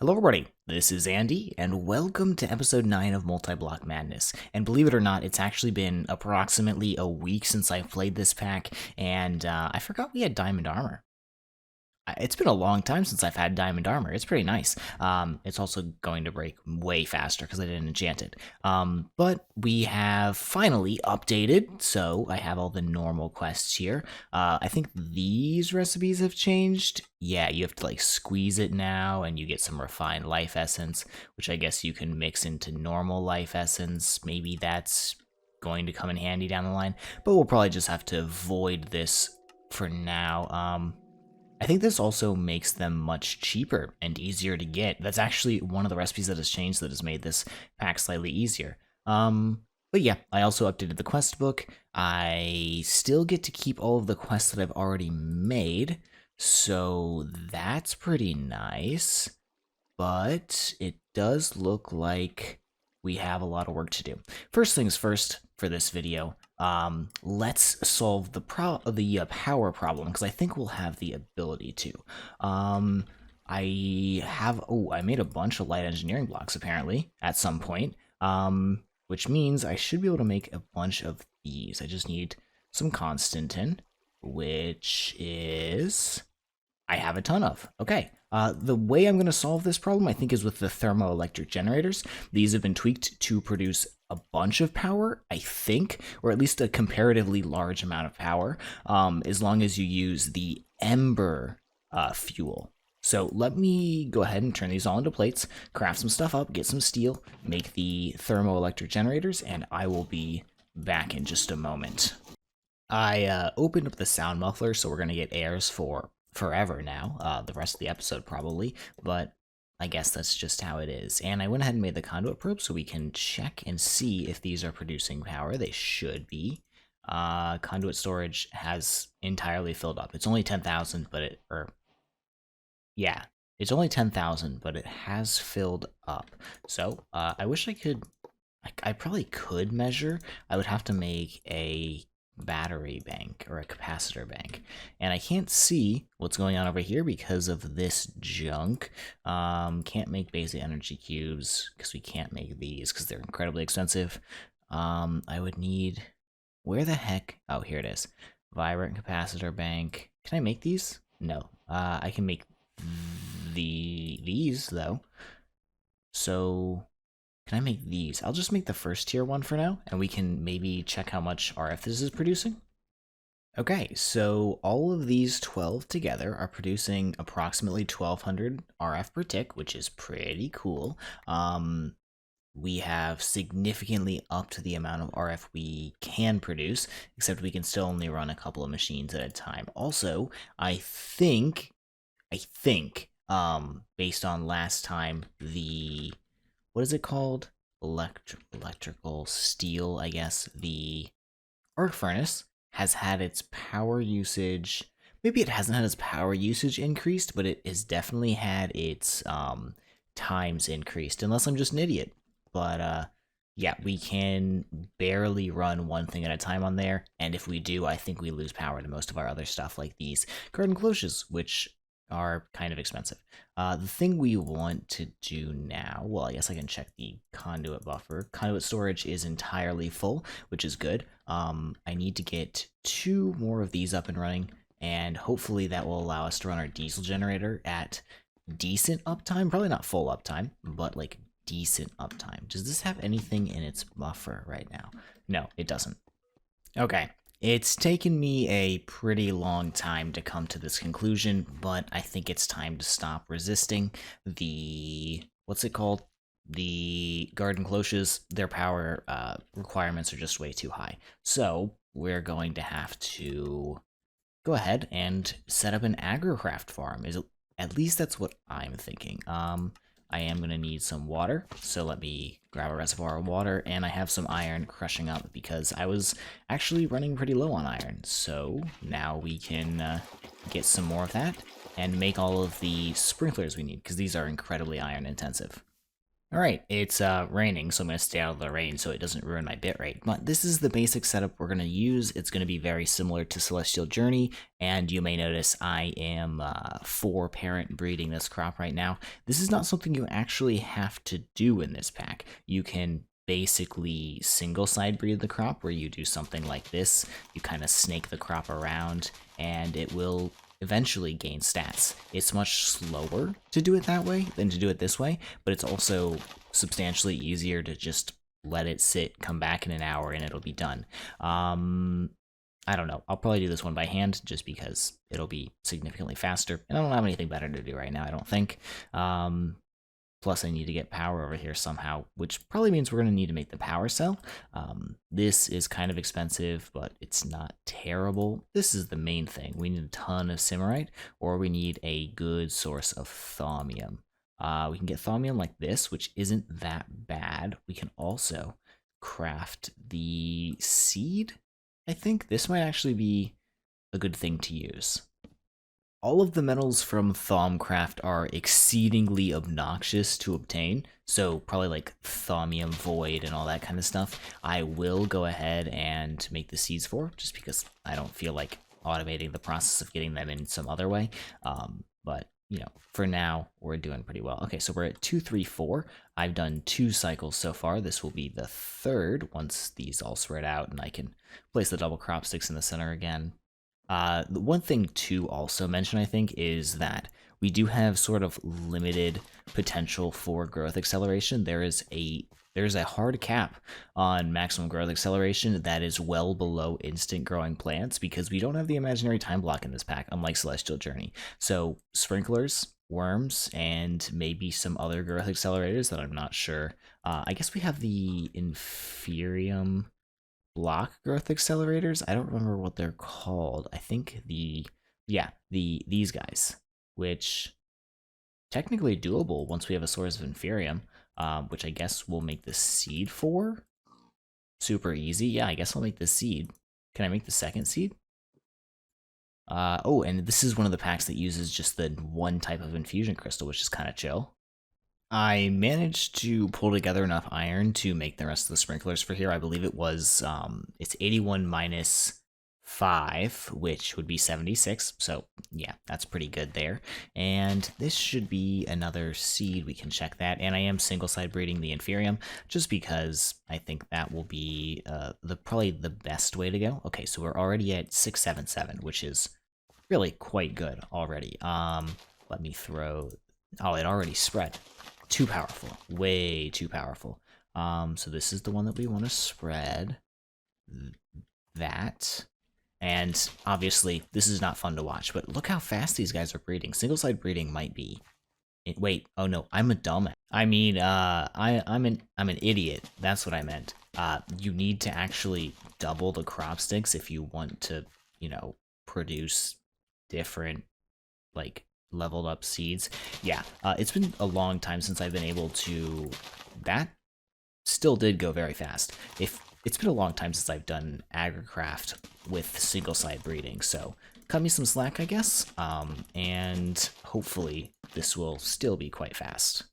Hello everybody, this is Andy, and welcome to episode 9 of Multiblock Madness. And believe it or not, it's actually been approximately a week since I played this pack, and I forgot we had Diamond Armor. It's been a long time since I've had Diamond Armor. It's pretty nice. It's also going to break way faster because I didn't enchant it. But we have finally updated, so I have all the normal quests here. I think these recipes have changed. Yeah, you have to like squeeze it now, and you get some refined life essence, which I guess you can mix into normal life essence. Maybe that's going to come in handy down the line, but we'll probably just have to avoid this for now. I think this also makes them much cheaper and easier to get. That's actually one of the recipes that has changed that has made this pack slightly easier. But yeah, I also updated the quest book. I still get to keep all of the quests that I've already made, so that's pretty nice. But it does look like we have a lot of work to do. First things first for this video, let's solve the power problem, because I think we'll have the ability to. I made a bunch of light engineering blocks apparently at some point, which means I should be able to make a bunch of these. I just need some Constantin, which is I have a ton of. Okay. The way I'm going to solve this problem, I think, is with the Thermoelectric Generators. These have been tweaked to produce a bunch of power, I think, or at least a comparatively large amount of power, as long as you use the Ember fuel. So let me go ahead and turn these all into plates, craft some stuff up, get some steel, make the Thermoelectric Generators, and I will be back in just a moment. I opened up the sound muffler, so we're going to get airs for forever now, the rest of the episode probably, but I guess that's just how it is. And I went ahead and made the conduit probe so we can check and see if these are producing power. They should be. Conduit storage has entirely filled up. It's only 10,000, but yeah, it's only 10,000, but it has filled up. So I wish I could, I probably could measure. I would have to make a battery bank or a capacitor bank, and I can't see what's going on over here because of this junk. Can't make basic energy cubes because we can't make these because they're incredibly expensive. I would need, where the heck, oh, here it is, vibrant capacitor bank. Can I make these? No. I can make these though, so can I make these? I'll just make the first tier one for now, and we can maybe check how much RF this is producing. Okay, so all of these 12 together are producing approximately 1200 RF per tick, which is pretty cool. We have significantly upped the amount of RF we can produce, except we can still only run a couple of machines at a time. Also, I think, based on last time, the what is it called? Electrical steel, I guess. The arc furnace has had its power usage. Maybe it hasn't had its power usage increased, but it has definitely had its times increased, unless I'm just an idiot. But yeah, we can barely run one thing at a time on there, and if we do, I think we lose power to most of our other stuff, like these garden cloches, which are kind of expensive. The thing we want to do now, well, I guess I can check the conduit buffer. Conduit storage is entirely full, which is good. I need to get 2 more of these up and running, and hopefully that will allow us to run our diesel generator at decent uptime. Probably not full uptime, but like decent uptime. Does this have anything in its buffer right now? No, it doesn't. Okay. It's taken me a pretty long time to come to this conclusion, but I think it's time to stop resisting the, what's it called? The garden cloches. Their power requirements are just way too high. So we're going to have to go ahead and set up an agrocraft farm. At least that's what I'm thinking. I am going to need some water, so let me grab a reservoir of water, and I have some iron crushing up because I was actually running pretty low on iron, so now we can get some more of that and make all of the sprinklers we need, because these are incredibly iron intensive. All right, it's raining, so I'm going to stay out of the rain so it doesn't ruin my bitrate. But this is the basic setup we're going to use. It's going to be very similar to Celestial Journey, and you may notice I am 4-parent breeding this crop right now. This is not something you actually have to do in this pack. You can basically single side breed the crop where you do something like this. You kind of snake the crop around, and it will eventually gain stats. It's much slower to do it that way than to do it this way, but it's also substantially easier to just let it sit, come back in an hour, and it'll be done. I don't know. I'll probably do this one by hand just because it'll be significantly faster, and I don't have anything better to do right now, I don't think. Plus, I need to get power over here somehow, which probably means we're going to need to make the power cell. This is kind of expensive, but it's not terrible. This is the main thing. We need a ton of Symarite, or we need a good source of Thaumium. We can get Thaumium like this, which isn't that bad. We can also craft the seed, I think. This might actually be a good thing to use. All of the metals from Thaumcraft are exceedingly obnoxious to obtain, so probably like Thaumium Void and all that kind of stuff, I will go ahead and make the seeds for, just because I don't feel like automating the process of getting them in some other way. But, you know, for now, we're doing pretty well. Okay, so we're at 2, 3, 4. I've done 2 cycles so far. This will be the 3rd once these all spread out, and I can place the double crop sticks in the center again. The one thing to also mention, I think, is that we do have sort of limited potential for growth acceleration. There's a hard cap on maximum growth acceleration that is well below instant growing plants because we don't have the imaginary time block in this pack, unlike Celestial Journey. So sprinklers, worms, and maybe some other growth accelerators that I'm not sure. I guess we have the Inferium block growth accelerators. I don't remember what they're called. I think these guys, which technically doable once we have a source of Inferium, which I guess we'll make the seed for. Super easy. Yeah, I guess I'll make the seed. Can I make the second seed? Oh, and this is one of the packs that uses just the one type of infusion crystal, which is kind of chill. I managed to pull together enough iron to make the rest of the sprinklers for here. I believe it was, it's 81 minus 5, which would be 76. So yeah, that's pretty good there. And this should be another seed. We can check that. And I am single side breeding the Inferium just because I think that will be probably the best way to go. Okay, so we're already at 677, which is really quite good already. Let me throw, oh, it already spread. Too powerful, way too powerful. So this is the one that we want to spread. That. And obviously, this is not fun to watch, but look how fast these guys are breeding. Single side breeding might be. Wait, oh no, I'm a dumbass. I mean, I'm an idiot. That's what I meant. You need to actually double the crop sticks if you want to, you know, produce different, like, leveled up seeds. Yeah, it's been a long time since I've been able to. That still did go very fast. It's been a long time since I've done agricraft with single side breeding, so cut me some slack, I guess. And hopefully this will still be quite fast.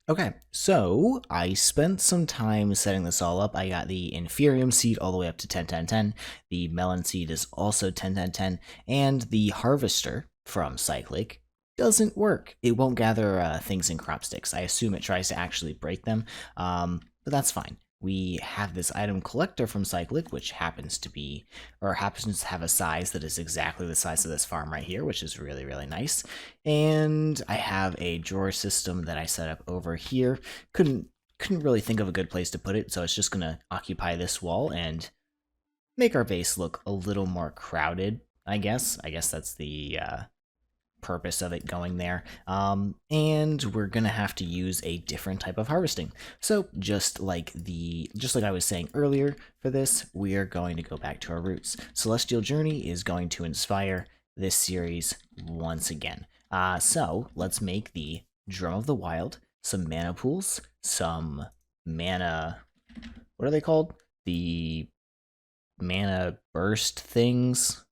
Okay, so I spent some time setting this all up. I got the Inferium seed all the way up to 10, 10, 10. The melon seed is also 10, 10, 10. And the harvester from Cyclic doesn't work. It won't gather things in crop sticks. I assume it tries to actually break them, but that's fine. We have this item collector from Cyclic, which happens to have a size that is exactly the size of this farm right here, which is really, really nice. And I have a drawer system that I set up over here. Couldn't really think of a good place to put it, so it's just gonna occupy this wall and make our base look a little more crowded, I guess. I guess that's the purpose of it going there. And we're gonna have to use a different type of harvesting. So just like I was saying earlier for this, we are going to go back to our roots. Celestial Journey is going to inspire this series once again. So let's make the Drum of the Wild, some mana pools, some mana, what are they called? The mana burst things.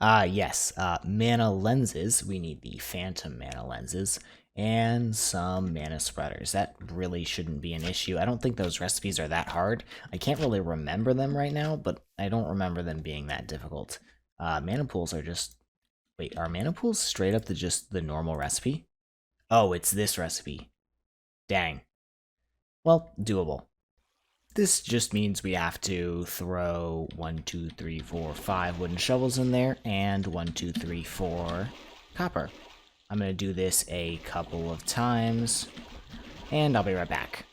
Yes, mana lenses. We need the phantom mana lenses. and some mana spreaders. That really shouldn't be an issue. I don't think those recipes are that hard. I can't really remember them right now, but I don't remember them being that difficult. Mana pools are just... Wait, are mana pools straight up to just the normal recipe? Oh, it's this recipe. Dang. Well, doable. This just means we have to throw 1, 2, 3, 4, 5 wooden shovels in there, and 1, 2, 3, 4 copper. I'm going to do this a couple of times, and I'll be right back.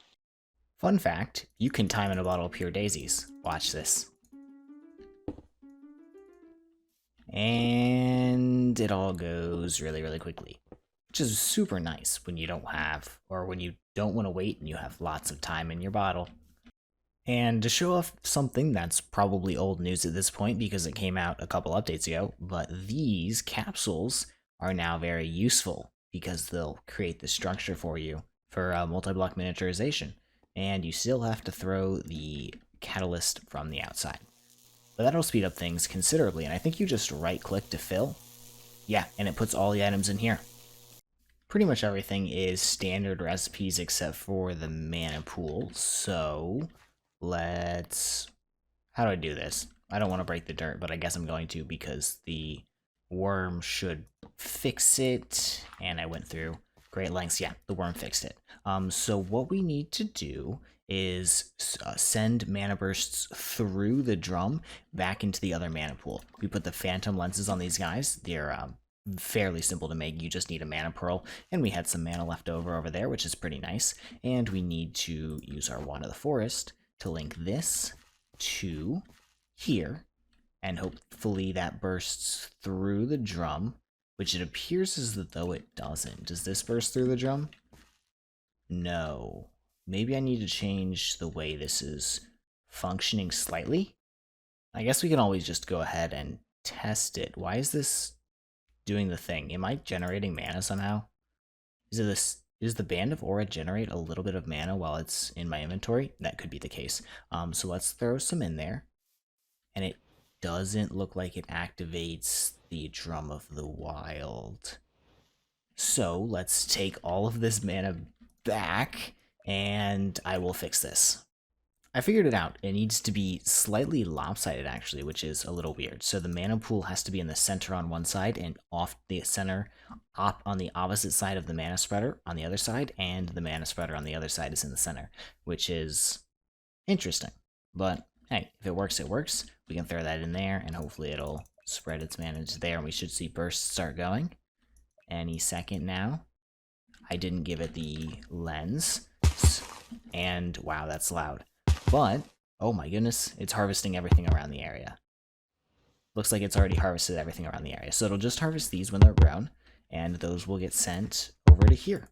Fun fact, you can time in a bottle of pure daisies. Watch this. And it all goes really, really quickly, which is super nice when you don't have, or when you don't want to wait and you have lots of time in your bottle. And to show off something that's probably old news at this point because it came out a couple updates ago, but these capsules are now very useful because they'll create the structure for you for multi-block miniaturization. And you still have to throw the catalyst from the outside. But that'll speed up things considerably, and I think you just right-click to fill. Yeah, and it puts all the items in here. Pretty much everything is standard recipes except for the mana pool, so let's... How do I do this? I don't want to break the dirt, but I guess I'm going to because the worm should fix it, and I went through great lengths. Yeah, the worm fixed it. So what we need to do is send mana bursts through the drum back into the other mana pool. We put the phantom lenses on these guys. They're fairly simple to make. You just need a mana pearl, and we had some mana left over there, which is pretty nice. And we need to use our Wand of the Forest to link this to here, and hopefully that bursts through the drum, which it appears as though it doesn't. Does this burst through the drum? No. Maybe I need to change the way this is functioning slightly. I guess we can always just go ahead and test it. Why is this doing the thing? Am I generating mana somehow? Does the Band of Aura generate a little bit of mana while it's in my inventory? That could be the case. So let's throw some in there. And it doesn't look like it activates the Drum of the Wild. So let's take all of this mana back, and I will fix this. I figured it out. It needs to be slightly lopsided, actually, which is a little weird. So the mana pool has to be in the center on one side and off the center on the opposite side of the mana spreader on the other side, and the mana spreader on the other side is in the center, which is interesting. But hey, if it works, it works. We can throw that in there, and hopefully it'll spread its mana to there, and we should see bursts start going any second now. I didn't give it the lens, and wow, that's loud. But, oh my goodness, it's harvesting everything around the area. Looks like it's already harvested everything around the area. So it'll just harvest these when they're grown, and those will get sent over to here.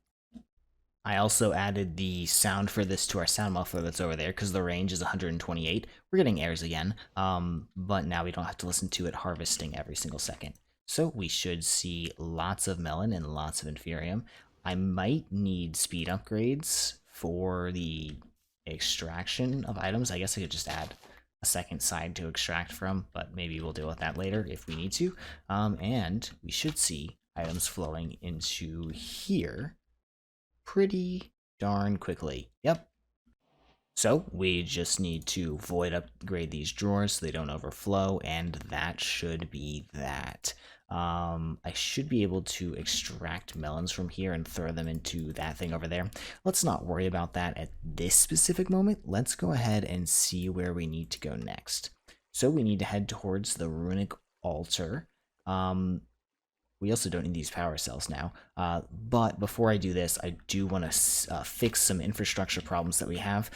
I also added the sound for this to our sound muffler that's over there, because the range is 128. We're getting airs again, but now we don't have to listen to it harvesting every single second. So we should see lots of melon and lots of inferium. I might need speed upgrades for the extraction of items. I guess I could just add a second side to extract from, but maybe we'll deal with that later if we need to. And we should see items flowing into here pretty darn quickly. Yep. So we just need to void upgrade these drawers so they don't overflow, and that should be that. I should be able to extract melons from here and throw them into that thing over there. Let's not worry about that at this specific moment. Let's go ahead and see where we need to go next. So we need to head towards the runic altar. We also don't need these power cells now. But before I do this, I do want to fix some infrastructure problems that we have.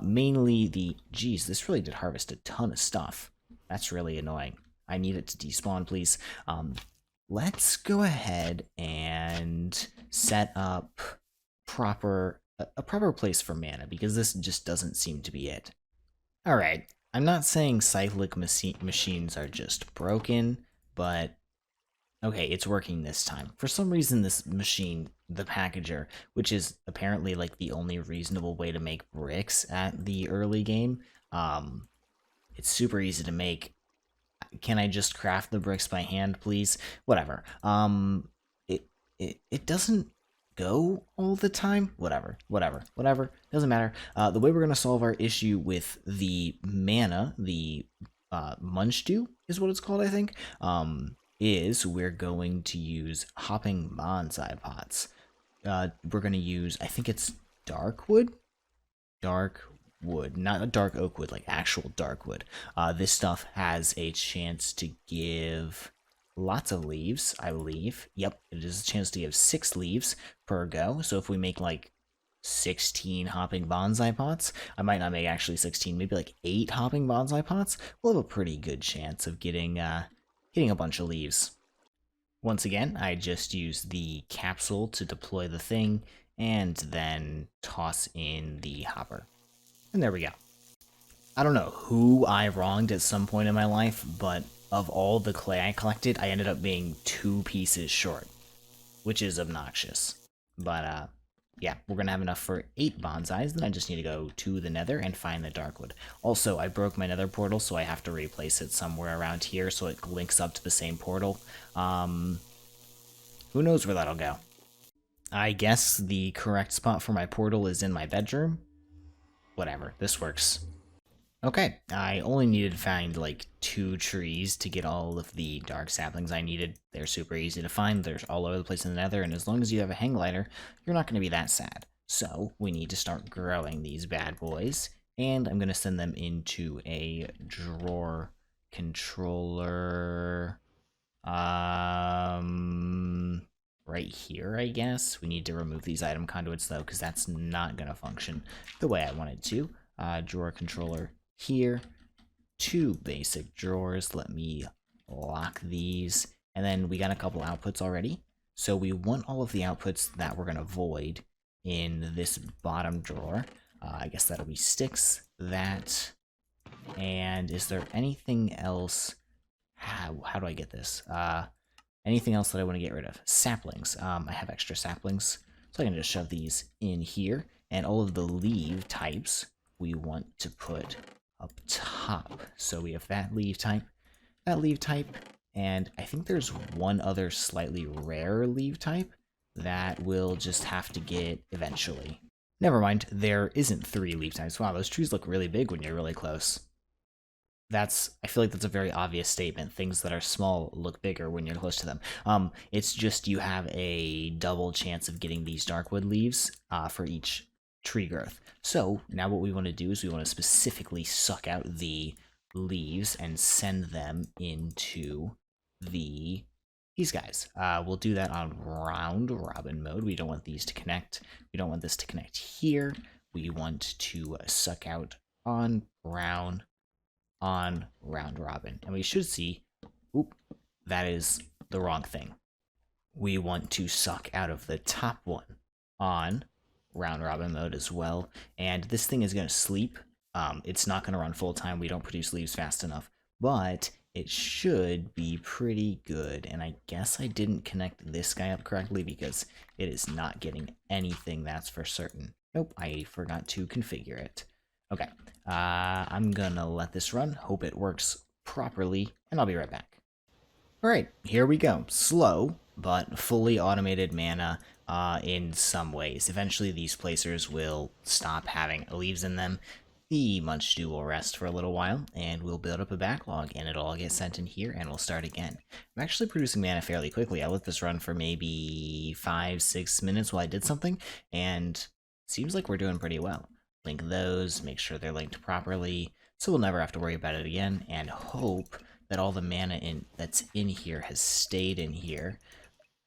Mainly the... Geez, this really did harvest a ton of stuff. That's really annoying. I need it to despawn, please. Let's go ahead and set up a proper place for mana, because this just doesn't seem to be it. Alright, I'm not saying cyclic machines are just broken, but okay, it's working this time. For some reason, this machine, the packager, which is apparently like the only reasonable way to make bricks at the early game, it's super easy to make. Can I just craft the bricks by hand, please? Whatever. It doesn't go all the time. Whatever. Doesn't matter. The way we're going to solve our issue with the mana, the munch dew is what it's called, I think, is we're going to use hopping bonsai pots. We're going to use, I think it's dark wood? Dark wood, not a dark oak wood, like actual dark wood. This stuff has a chance to give lots of leaves, I believe. Yep, it is a chance to give 6 leaves per go. So if we make like 16 hopping bonsai pots, I might not make actually 16, maybe like 8 hopping bonsai pots, we'll have a pretty good chance of getting a bunch of leaves. Once again, I just use the capsule to deploy the thing and then toss in the hopper. And there we go. I don't know who I wronged at some point in my life, but of all the clay I collected, I ended up being 2 pieces short, which is obnoxious. But yeah, we're gonna have enough for 8 bonsais, then I just need to go to the nether and find the darkwood. Also, I broke my nether portal, so I have to replace it somewhere around here so it links up to the same portal. Who knows where that'll go? I guess the correct spot for my portal is in my bedroom. Whatever, this works. Okay, I only needed to find like 2 trees to get all of the dark saplings I needed. They're super easy to find, they're all over the place in the nether, and as long as you have a hang glider, you're not going to be that sad. So, we need to start growing these bad boys, and I'm going to send them into a drawer controller, right here, I guess. We need to remove these item conduits, though, because that's not going to function the way I want it to. Drawer controller here. 2 basic drawers. Let me lock these. And then we got a couple outputs already. So we want all of the outputs that we're going to void in this bottom drawer. I guess that'll be sticks, that. And is there anything else? How do I get this? Anything else that I want to get rid of? Saplings. I have extra saplings, so I can just shove these in here. And all of the leaf types we want to put up top. So we have that leaf type, and I think there's one other slightly rare leaf type that we'll just have to get eventually. Never mind, there isn't 3 leaf types. Wow, those trees look really big when you're really close. I feel like that's a very obvious statement. Things that are small look bigger when you're close to them. It's just you have a double chance of getting these darkwood leaves for each tree growth. So now what we want to do is we want to specifically suck out the leaves and send them into these guys. We'll do that on round robin mode. We don't want these to connect. We don't want this to connect here. We want to suck out on round robin, and we should see, oop, that is the wrong thing. We want to suck out of the top one on round robin mode as well, and this thing is going to sleep. It's not going to run full time. We don't produce leaves fast enough, but it should be pretty good. And I guess I didn't connect this guy up correctly because it is not getting anything, that's for certain. Nope, I forgot to configure it. Okay, I'm gonna let this run, hope it works properly, and I'll be right back. Alright, here we go. Slow, but fully automated mana in some ways. Eventually these placers will stop having leaves in them. The munch dew will rest for a little while, and we'll build up a backlog, and it'll all get sent in here, and we'll start again. I'm actually producing mana fairly quickly. I let this run for maybe 5-6 minutes while I did something, and seems like we're doing pretty well. Link those, make sure they're linked properly, so we'll never have to worry about it again, and hope that all the mana that's in here has stayed in here.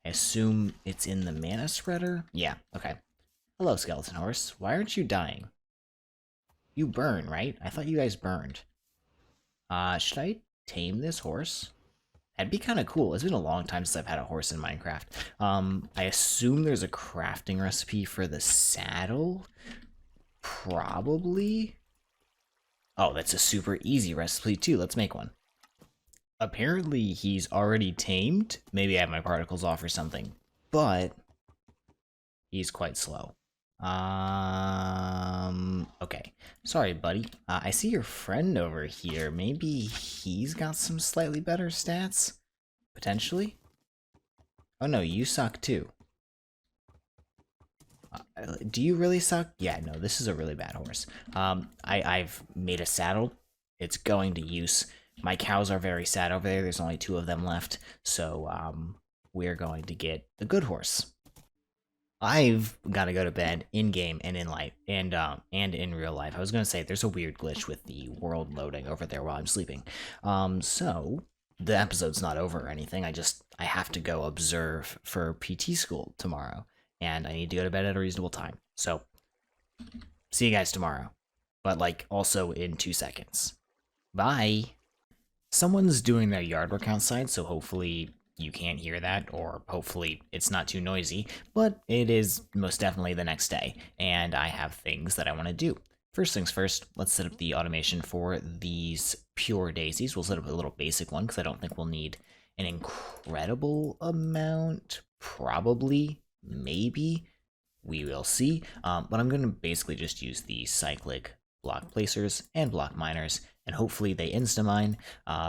I assume it's in the mana spreader? Yeah, okay. Hello, skeleton horse. Why aren't you dying? You burn, right? I thought you guys burned. Should I tame this horse? That'd be kind of cool. It's been a long time since I've had a horse in Minecraft. I assume there's a crafting recipe for the saddle? Probably. Oh, that's a super easy recipe too. Let's make one. Apparently he's already tamed. Maybe I have my particles off or something, but he's quite slow. Okay. Sorry, buddy. I see your friend over here. Maybe he's got some slightly better stats? Potentially? Oh no, you suck too. Do you really suck? Yeah, no, this is a really bad horse. I've made a saddle. It's going to use. My cows are very sad over there. There's only 2 of them left. So, we're going to get the good horse. I've got to go to bed in game and in life and in real life. I was gonna say there's a weird glitch with the world loading over there while I'm sleeping. So the episode's not over or anything. I have to go observe for PT school tomorrow, and I need to go to bed at a reasonable time. So see you guys tomorrow, but like also in 2 seconds. Bye. Someone's doing their yard work outside, so hopefully you can't hear that, or hopefully it's not too noisy, but it is most definitely the next day, and I have things that I want to do. First things first, let's set up the automation for these pure daisies. We'll set up a little basic one, because I don't think we'll need an incredible amount. Probably, maybe, we will see. But I'm going to basically just use the cyclic block placers and block miners, and hopefully they insta-mine,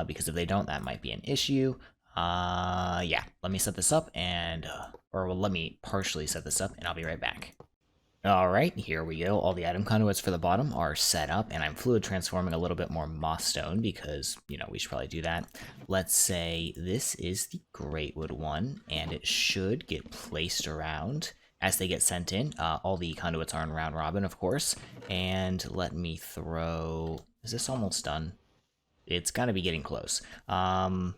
because if they don't, that might be an issue. Yeah, let me set this up let me partially set this up and I'll be right back. Alright, here we go. All the item conduits for the bottom are set up, and I'm fluid transforming a little bit more moss stone because, we should probably do that. Let's say this is the Greatwood one, and it should get placed around as they get sent in. All the conduits are in round robin, of course, and let me throw... Is this almost done? It's gotta be getting close. I'm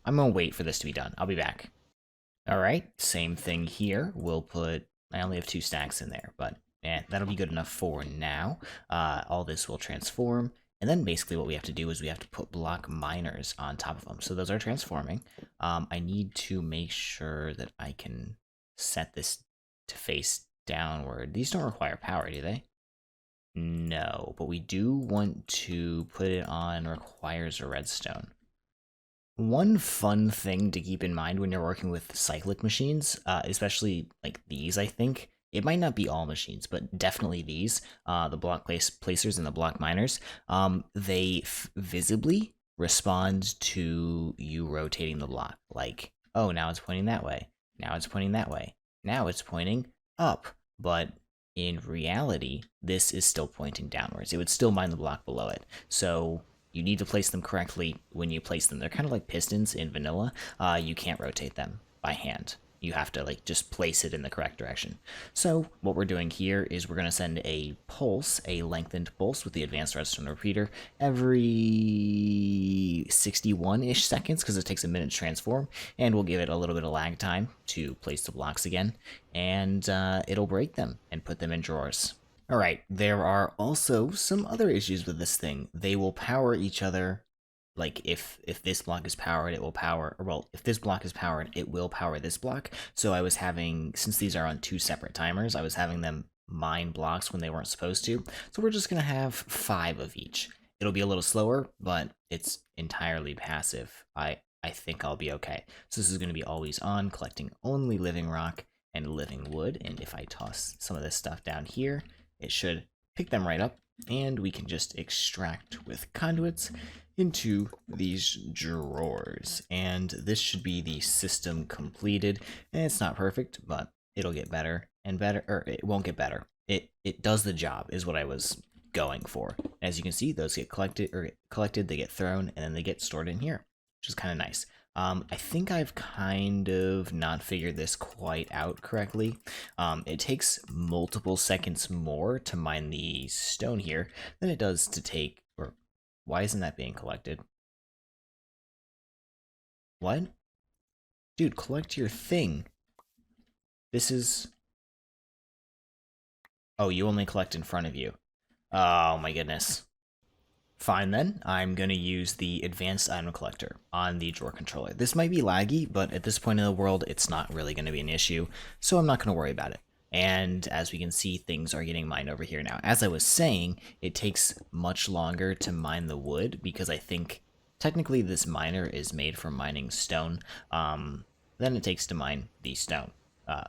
gonna wait for this to be done. I'll be back. Alright, same thing here. We'll put... I only have 2 stacks in there, but that'll be good enough for now. All this will transform, and then basically what we have to do is we have to put block miners on top of them. So those are transforming. I need to make sure that I can set this to face downward. These don't require power, do they? No, but we do want to put it on requires a redstone. One fun thing to keep in mind when you're working with cyclic machines, especially like these, I think, it might not be all machines, but definitely these, the block placers and the block miners, they visibly respond to you rotating the block. Like, oh, now it's pointing that way. Now it's pointing that way. Now it's pointing up. But in reality, this is still pointing downwards. It would still mine the block below it. So you need to place them correctly when you place them. They're kind of like pistons in vanilla. You can't rotate them by hand. You have to like just place it in the correct direction. So what we're doing here is we're going to send a pulse, a lengthened pulse with the advanced redstone repeater every 61-ish seconds because it takes a minute to transform, and we'll give it a little bit of lag time to place the blocks again, and it'll break them and put them in drawers. Alright, there are also some other issues with this thing. They will power each other. Like, if this block is powered, it will power, or well, if this block is powered, it will power this block. So I was having, since these are on 2 separate timers, I was having them mine blocks when they weren't supposed to. So we're just going to have 5 of each. It'll be a little slower, but it's entirely passive. I think I'll be okay. So this is going to be always on, collecting only living rock and living wood. And if I toss some of this stuff down here, it should pick them right up, and we can just extract with conduits into these drawers. And this should be the system completed. And it's not perfect, but it'll get better and better, or it won't get better. It does the job, is what I was going for. As you can see, those get collected, they get thrown, and then they get stored in here, which is kind of nice. I think I've kind of not figured this quite out correctly. It takes multiple seconds more to mine the stone here than it does to take, or why isn't that being collected? What? Dude, collect your thing. This is... Oh, you only collect in front of you. Oh my goodness. Fine then, I'm going to use the advanced item collector on the drawer controller. This might be laggy, but at this point in the world, it's not really going to be an issue, so I'm not going to worry about it. And as we can see, things are getting mined over here now. As I was saying, it takes much longer to mine the wood because I think technically this miner is made for mining stone than it takes to mine the stone,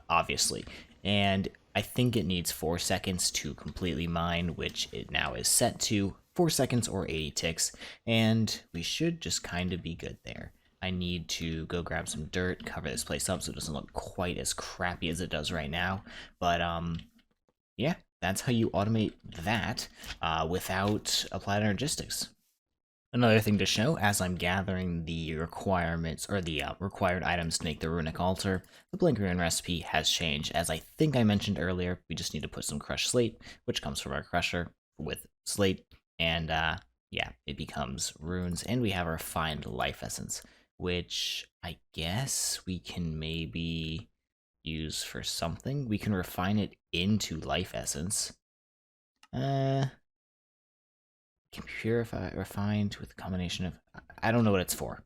obviously. And I think it needs 4 seconds to completely mine, which it now is set to 4 seconds or 80 ticks, and we should just kind of be good there. I need to go grab some dirt, cover this place up so it doesn't look quite as crappy as it does right now. But yeah, that's how you automate that without applied energistics. Another thing to show, as I'm gathering the requirements, or the required items to make the runic altar, the Blink Rune recipe has changed. As I think I mentioned earlier, we just need to put some crushed slate, which comes from our crusher with slate, and yeah, it becomes runes, and we have our refined life essence, which I guess we can maybe use for something. We can refine it into life essence. Can purify, refined with a combination of... I don't know what it's for.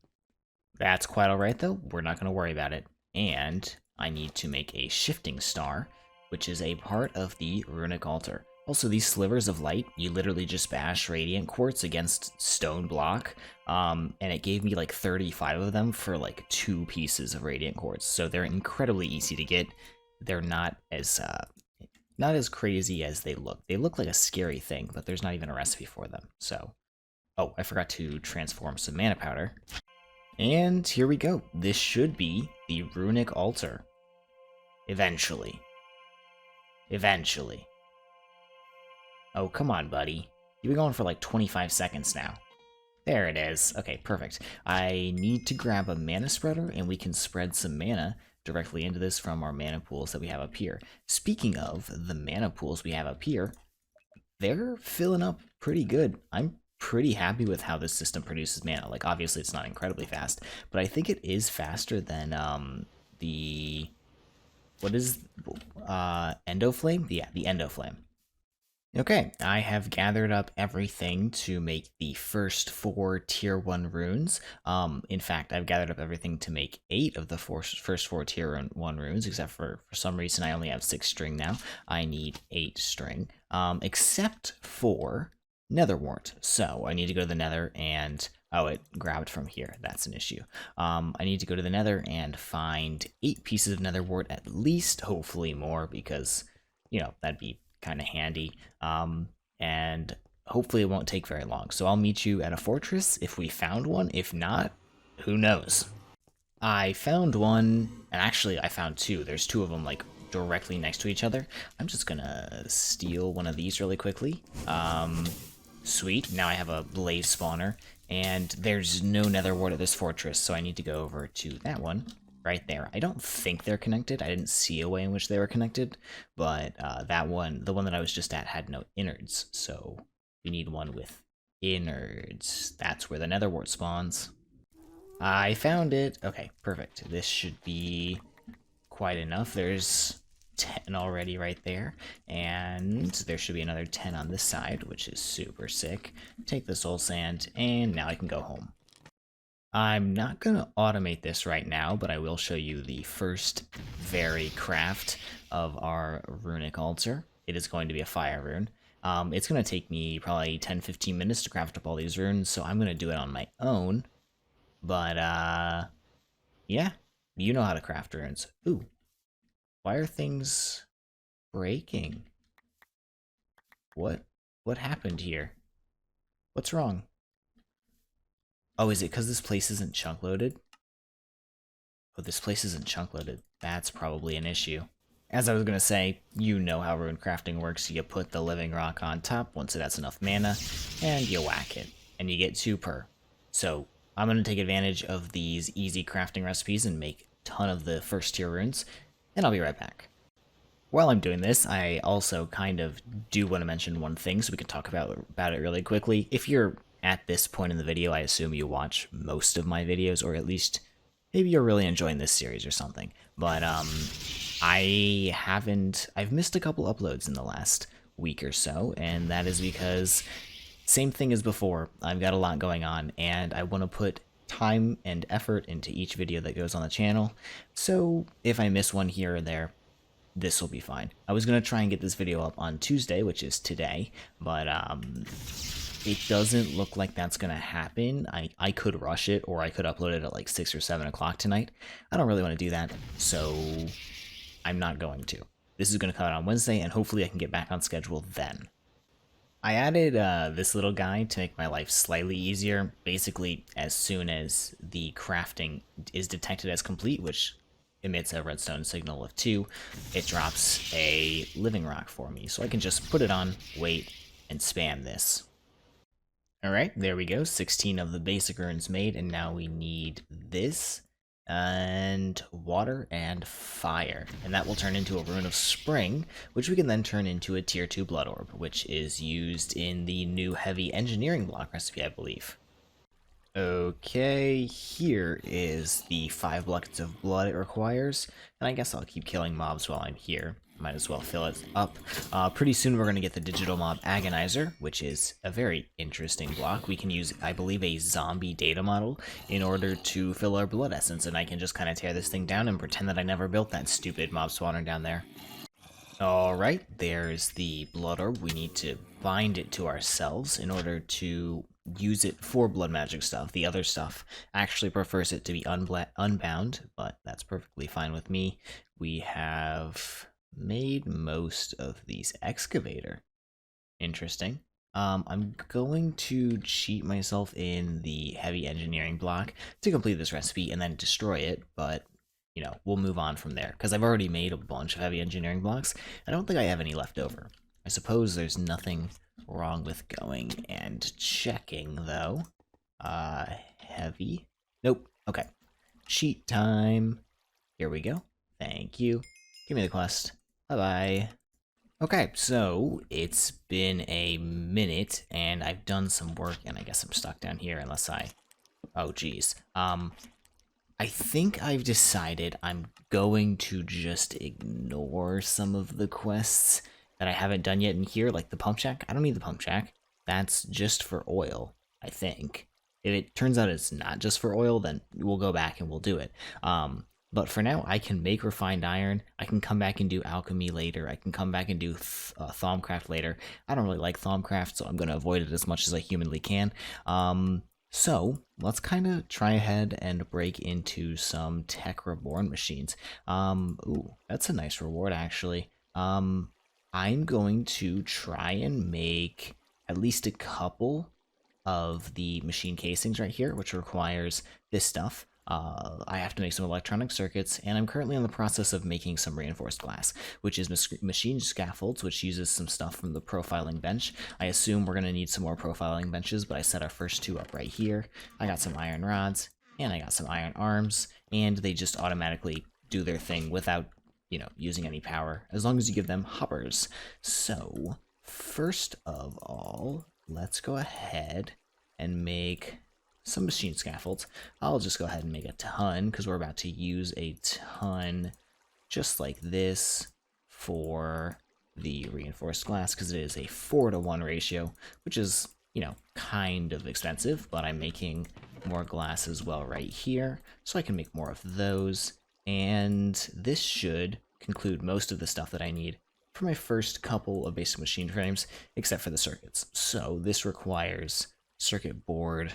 That's quite alright though, we're not going to worry about it. And I need to make a shifting star, which is a part of the runic altar. Also, these slivers of light, you literally just bash radiant quartz against stone block, and it gave me like 35 of them for like 2 pieces of radiant quartz. So they're incredibly easy to get. They're not as crazy as they look. They look like a scary thing, but there's not even a recipe for them. So, oh, I forgot to transform some mana powder. And here we go. This should be the runic altar. Eventually. Eventually. Oh, come on, buddy. You've been going for like 25 seconds now. There it is. Okay, perfect. I need to grab a mana spreader, and we can spread some mana directly into this from our mana pools that we have up here. Speaking of the mana pools we have up here, they're filling up pretty good. I'm pretty happy with how this system produces mana. Like, obviously it's not incredibly fast, but I think it is faster than the... what is... Endoflame? Yeah, the Endoflame. Okay, I have gathered up everything to make the first 4 tier 1 runes. In fact, I've gathered up everything to make 8 of the first 4 tier 1 runes, except for some reason I only have 6 string now. I need 8 string, except for netherwort. So I need to go to the nether and... oh, it grabbed from here. That's an issue. I need to go to the nether and find 8 pieces of netherwort at least, hopefully more, because, you know, that'd be kind of handy, and hopefully it won't take very long. So I'll meet you at a fortress if we found one. If not, who knows? I found one, and actually I found 2. There's 2 of them like directly next to each other. I'm just gonna steal one of these really quickly. Sweet, now I have a blaze spawner, and there's no netherwort at this fortress, so I need to go over to that one right there. I don't think they're connected. I didn't see a way in which they were connected, but that one, the one that I was just at, had no innards, so we need one with innards. That's where the netherwort spawns. I found it. Okay, perfect. This should be quite enough. There's 10 already right there, and there should be another 10 on this side, which is super sick. Take the soul sand, and now I can go home. I'm not going to automate this right now, but I will show you the first very craft of our runic altar. It is going to be a fire rune. It's going to take me probably 10-15 minutes to craft up all these runes, so I'm going to do it on my own. But, yeah, you know how to craft runes. Ooh, why are things breaking? What happened here? What's wrong? Oh, is it because this place isn't chunk loaded? Oh, this place isn't chunk loaded. That's probably an issue. As I was going to say, you know how rune crafting works. You put the living rock on top once it has enough mana, and you whack it, and you get 2 per. So I'm going to take advantage of these easy crafting recipes and make a ton of the first tier runes, and I'll be right back. While I'm doing this, I also kind of do want to mention one thing so we can talk about it really quickly. If you're at this point in the video, I assume you watch most of my videos, or at least maybe you're really enjoying this series or something. But I've missed a couple uploads in the last week or so, and that is because, same thing as before, I've got a lot going on, and I want to put time and effort into each video that goes on the channel, so if I miss one here or there, this will be fine. I was going to try and get this video up on Tuesday, which is today, but it doesn't look like that's going to happen. I could rush it, or I could upload it at like 6 or 7 o'clock tonight. I don't really want to do that, so I'm not going to. This is going to come out on Wednesday, and hopefully I can get back on schedule then. I added this little guy to make my life slightly easier. Basically, as soon as the crafting is detected as complete, which emits a redstone signal of 2, it drops a living rock for me. So I can just put it on, wait, and spam this. Alright, there we go. 16 of the basic runes made, and now we need this, and water and fire. And that will turn into a rune of spring, which we can then turn into a tier 2 blood orb, which is used in the new heavy engineering block recipe, I believe. Okay, here is the 5 buckets of blood it requires, and I guess I'll keep killing mobs while I'm here. Might as well fill it up. Pretty soon we're going to get the digital mob agonizer, which is a very interesting block. We can use, I believe, a zombie data model in order to fill our blood essence, and I can just kind of tear this thing down and pretend that I never built that stupid mob spawner down there. Alright, there's the blood orb. We need to bind it to ourselves in order to use it for blood magic stuff. The other stuff actually prefers it to be unbound, but that's perfectly fine with me. We have made most of these excavator. Interesting. I'm going to cheat myself in the heavy engineering block to complete this recipe and then destroy it, but you know, we'll move on from there, because I've already made a bunch of heavy engineering blocks. I don't think I have any left over. I suppose there's nothing wrong with going and checking, though. Heavy? Nope. Okay. Cheat time. Here we go. Thank you. Give me the quest. Bye-bye. Okay, so it's been a minute, and I've done some work, and I guess I'm stuck down here unless I... Oh, geez. I think I've decided I'm going to just ignore some of the quests that I haven't done yet in here, like the pump jack. I don't need the pump jack. That's just for oil, I think. If it turns out it's not just for oil, then we'll go back and we'll do it. But for now, I can make refined iron. I can come back and do alchemy later. I can come back and do Thaumcraft later. I don't really like Thaumcraft, so I'm going to avoid it as much as I humanly can. So let's kind of try ahead and break into some tech reborn machines. Ooh, that's a nice reward, actually. I'm going to try and make at least a couple of the machine casings right here, which requires this stuff. I have to make some electronic circuits, and I'm currently in the process of making some reinforced glass, which is machine scaffolds, which uses some stuff from the profiling bench. I assume we're going to need some more profiling benches, but I set our first 2 up right here. I got some iron rods, and I got some iron arms, and they just automatically do their thing without, you know, using any power, as long as you give them hoppers. So, first of all, let's go ahead and make some machine scaffolds. I'll just go ahead and make a ton, because we're about to use a ton just like this for the reinforced glass, because it is a 4-to-1 ratio, which is, you know, kind of expensive, but I'm making more glass as well right here, so I can make more of those, and this should conclude most of the stuff that I need for my first couple of basic machine frames, except for the circuits. So this requires circuit board.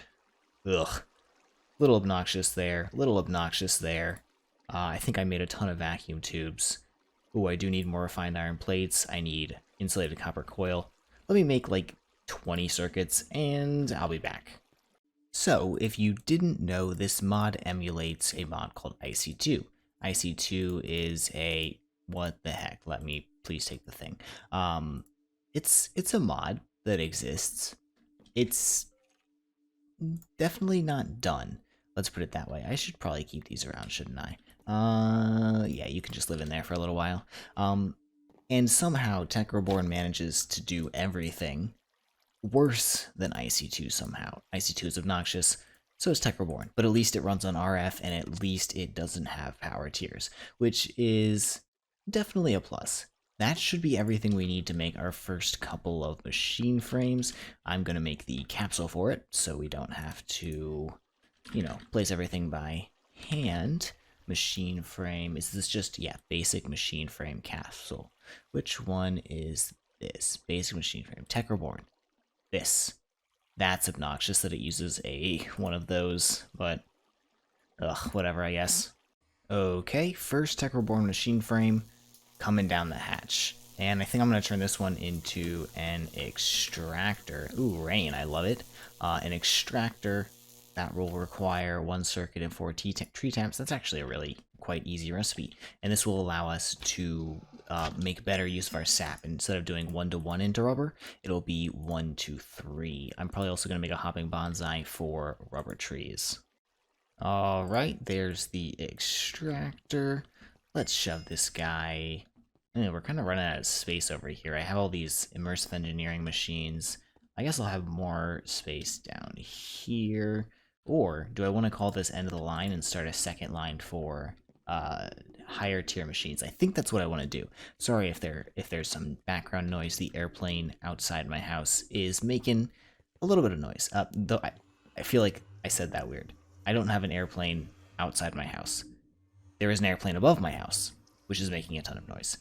Ugh. Little obnoxious there, little obnoxious there. I think I made a ton of vacuum tubes. Ooh, I do need more refined iron plates. I need insulated copper coil. Let me make like 20 circuits, and I'll be back. So, if you didn't know, this mod emulates a mod called IC2. IC2 is a... what the heck? Let me please take the thing. It's a mod that exists. It's definitely not done. Let's put it that way. I should probably keep these around, shouldn't I? Yeah, you can just live in there for a little while. And somehow Tech Reborn manages to do everything worse than IC2 somehow. IC2 is obnoxious, so is Tech Reborn, but at least it runs on RF, and at least it doesn't have power tiers, which is definitely a plus. That should be everything we need to make our first couple of machine frames. I'm going to make the capsule for it, so we don't have to, you know, place everything by hand. Machine frame, is this just, yeah, basic machine frame capsule. Which one is this? Basic machine frame, Tech Reborn. This. That's obnoxious that it uses one of those, but, ugh, whatever, I guess. Okay, first Tech Reborn machine frame. Coming down the hatch. And I think I'm going to turn this one into an extractor. Ooh, rain, I love it. An extractor that will require 1 circuit and 4 tree taps. That's actually a really quite easy recipe. And this will allow us to make better use of our sap. Instead of doing 1-to-1 into rubber, it'll be 1-to-3. I'm probably also going to make a hopping bonsai for rubber trees. Alright, there's the extractor. Let's shove this guy. We're kind of running out of space over here. I have all these immersive engineering machines. I guess I'll have more space down here. Or do I want to call this end of the line and start a second line for higher tier machines? I think that's what I want to do. Sorry if there's some background noise. The airplane outside my house is making a little bit of noise. Though I feel like I said that weird. I don't have an airplane outside my house. There is an airplane above my house, which is making a ton of noise.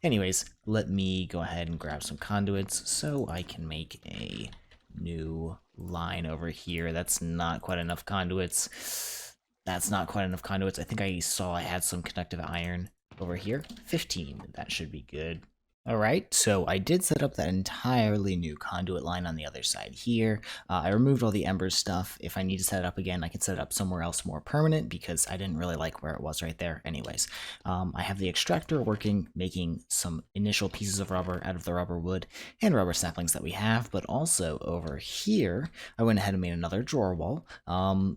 Anyways, let me go ahead and grab some conduits so I can make a new line over here. That's not quite enough conduits. That's not quite enough conduits. I think I saw I had some conductive iron over here. 15, that should be good. Alright, so I did set up that entirely new conduit line on the other side here. I removed all the embers stuff. If I need to set it up again, I can set it up somewhere else more permanent because I didn't really like where it was right there. Anyways, I have the extractor working, making some initial pieces of rubber out of the rubber wood and rubber saplings that we have, but also over here, I went ahead and made another drawer wall,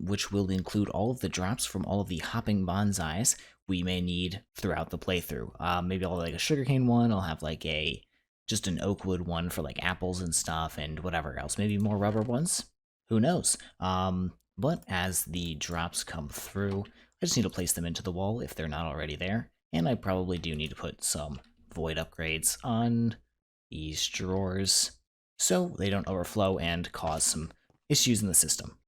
which will include all of the drops from all of the hopping bonsais we may need throughout the playthrough. Maybe I'll have like a sugarcane one, I'll have like just an oak wood one for like apples and stuff and whatever else. Maybe more rubber ones? Who knows? But as the drops come through, I just need to place them into the wall if they're not already there. And I probably do need to put some void upgrades on these drawers so they don't overflow and cause some issues in the system.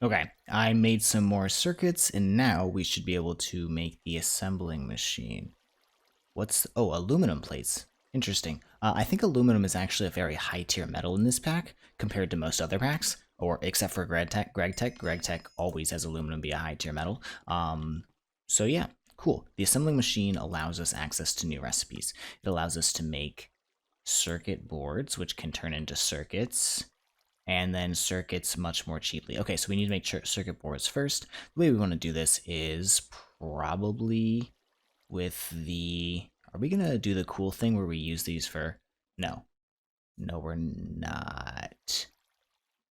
Okay, I made some more circuits, and now we should be able to make the assembling machine. Oh, aluminum plates. Interesting. I think aluminum is actually a very high-tier metal in this pack, compared to most other packs, or except for GregTech. GregTech always has aluminum be a high-tier metal. So yeah, cool. The assembling machine allows us access to new recipes. It allows us to make circuit boards, which can turn into circuits, and then circuits much more cheaply. Okay, so we need to make circuit boards first. The way we want to do this is probably with the... Are we going to do the cool thing where we use these for... No. No, we're not.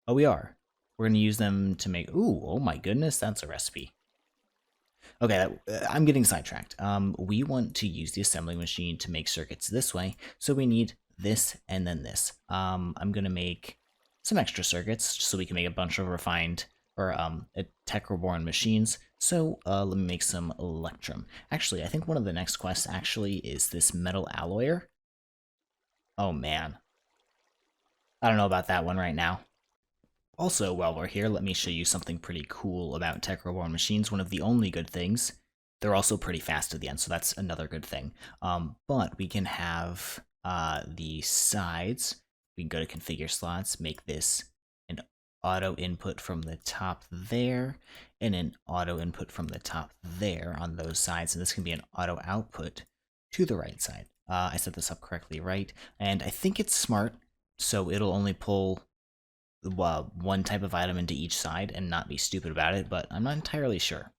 Oh, we are. We're going to use them to make... Ooh, oh my goodness, that's a recipe. Okay, I'm getting sidetracked. We want to use the assembling machine to make circuits this way, so we need this and then this. I'm going to make some extra circuits just so we can make a bunch of refined or tech reborn machines. So let me make some electrum. Actually, I think one of the next quests actually is this metal alloyer. Oh man, I don't know about that one right now. Also, while we're here, let me show you something pretty cool about tech reborn machines. One of the only good things. They're also pretty fast at the end, so that's another good thing. But we can have the sides. We can go to configure slots, make this an auto input from the top there, and an auto input from the top there on those sides, and this can be an auto output to the right side. I set this up correctly, right? And I think it's smart, so it'll only pull one type of item into each side and not be stupid about it, but I'm not entirely sure.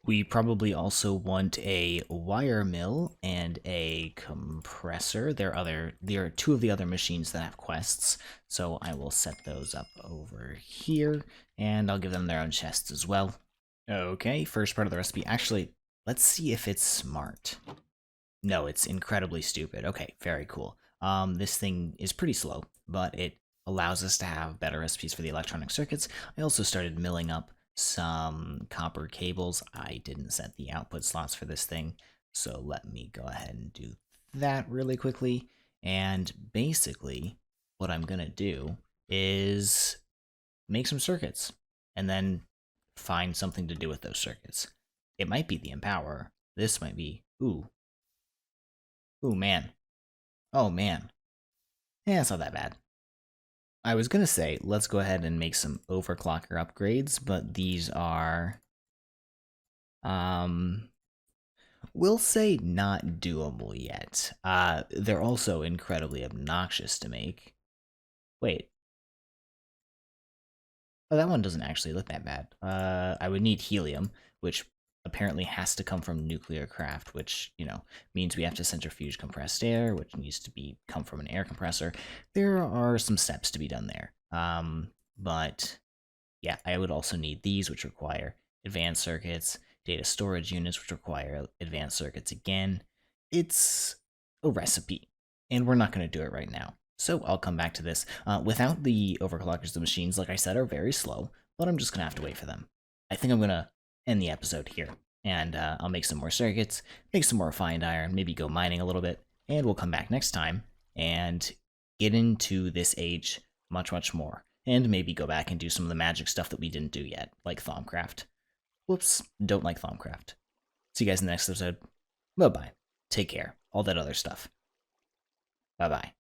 We probably also want a wire mill and a compressor. There are two of the other machines that have quests, so I will set those up over here, and I'll give them their own chests as well. Okay, first part of the recipe. Actually, let's see if it's smart. No, it's incredibly stupid. Okay, very cool. This thing is pretty slow, but it allows us to have better recipes for the electronic circuits. I also started milling up some copper cables. I didn't set the output slots for this thing, so let me go ahead and do that really quickly. And basically, what I'm gonna do is make some circuits, and then find something to do with those circuits. It might be the empower. This might be... Ooh, man. Oh, man. Yeah, it's not that bad. I was gonna say, let's go ahead and make some overclocker upgrades, but these are... We'll say not doable yet. They're also incredibly obnoxious to make. Wait. Oh, that one doesn't actually look that bad. I would need helium, which apparently has to come from nuclear craft, which, means we have to centrifuge compressed air, which needs to come from an air compressor. There are some steps to be done there. But yeah, I would also need these, which require advanced circuits, data storage units, which require advanced circuits again. It's a recipe, and we're not going to do it right now. So I'll come back to this. Without the overclockers, the machines, like I said, are very slow, but I'm just going to have to wait for them. I think I'm going to end the episode here, and I'll make some more circuits, make some more refined iron, maybe go mining a little bit, and we'll come back next time and get into this age much, much more, and maybe go back and do some of the magic stuff that we didn't do yet, like Thaumcraft. Whoops, don't like Thaumcraft. See you guys in the next episode. Bye-bye. Take care. All that other stuff. Bye-bye.